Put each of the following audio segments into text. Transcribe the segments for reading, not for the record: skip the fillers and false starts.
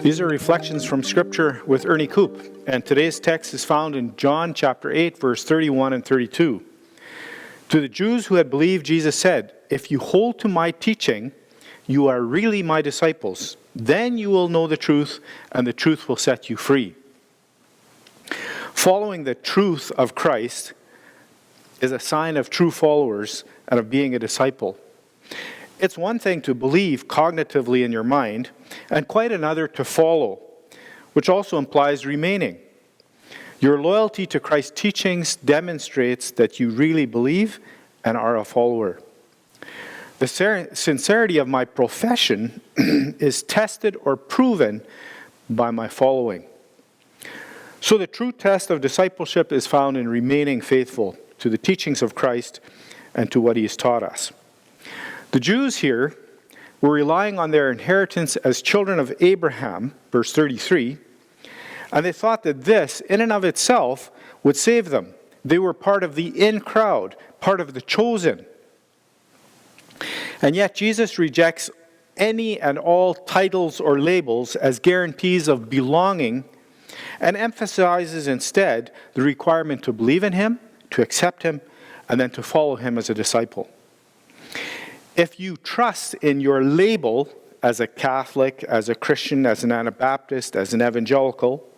These are reflections from Scripture with Ernie Coop, and today's text is found in John chapter 8, verse 31 and 32. To the Jews who had believed, Jesus said, "If you hold to my teaching, you are really my disciples. Then you will know the truth, and the truth will set you free." Following the truth of Christ is a sign of true followers and of being a disciple. It's one thing to believe cognitively in your mind, and quite another to follow, which also implies remaining. Your loyalty to Christ's teachings demonstrates that you really believe and are a follower. The sincerity of my profession is tested or proven by my following. So the true test of discipleship is found in remaining faithful to the teachings of Christ and to what he has taught us. The Jews here were relying on their inheritance as children of Abraham, verse 33, and they thought that this, in and of itself, would save them. They were part of the in crowd, part of the chosen. And yet Jesus rejects any and all titles or labels as guarantees of belonging and emphasizes instead the requirement to believe in him, to accept him, and then to follow him as a disciple. If you trust in your label as a Catholic, as a Christian, as an Anabaptist, as an evangelical,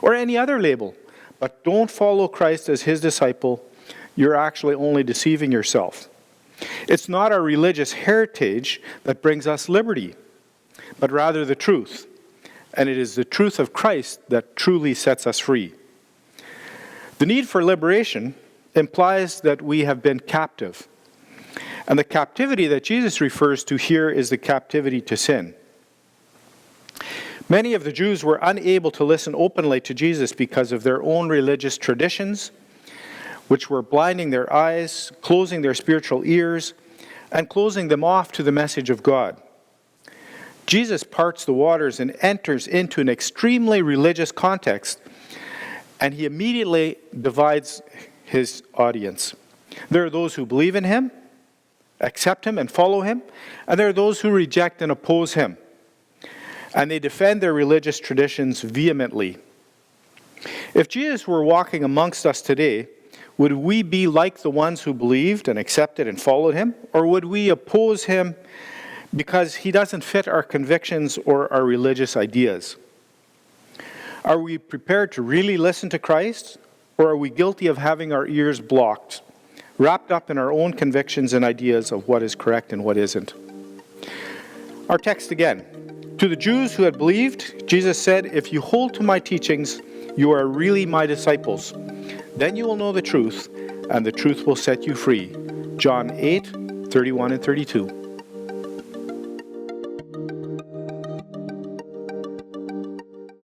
or any other label, but don't follow Christ as his disciple, you're actually only deceiving yourself. It's not our religious heritage that brings us liberty, but rather the truth. And it is the truth of Christ that truly sets us free. The need for liberation implies that we have been captive. And the captivity that Jesus refers to here is the captivity to sin. Many of the Jews were unable to listen openly to Jesus because of their own religious traditions, which were blinding their eyes, closing their spiritual ears, and closing them off to the message of God. Jesus parts the waters and enters into an extremely religious context, and he immediately divides his audience. There are those who believe in him, accept him and follow him, and there are those who reject and oppose him. And they defend their religious traditions vehemently. If Jesus were walking amongst us today, would we be like the ones who believed and accepted and followed him? Or would we oppose him because he doesn't fit our convictions or our religious ideas? Are we prepared to really listen to Christ? Or are we guilty of having our ears blocked, wrapped up in our own convictions and ideas of what is correct and what isn't? Our text again. To the Jews who had believed, Jesus said, "If you hold to my teachings, you are really my disciples. Then you will know the truth, and the truth will set you free." John 8, 31 and 32.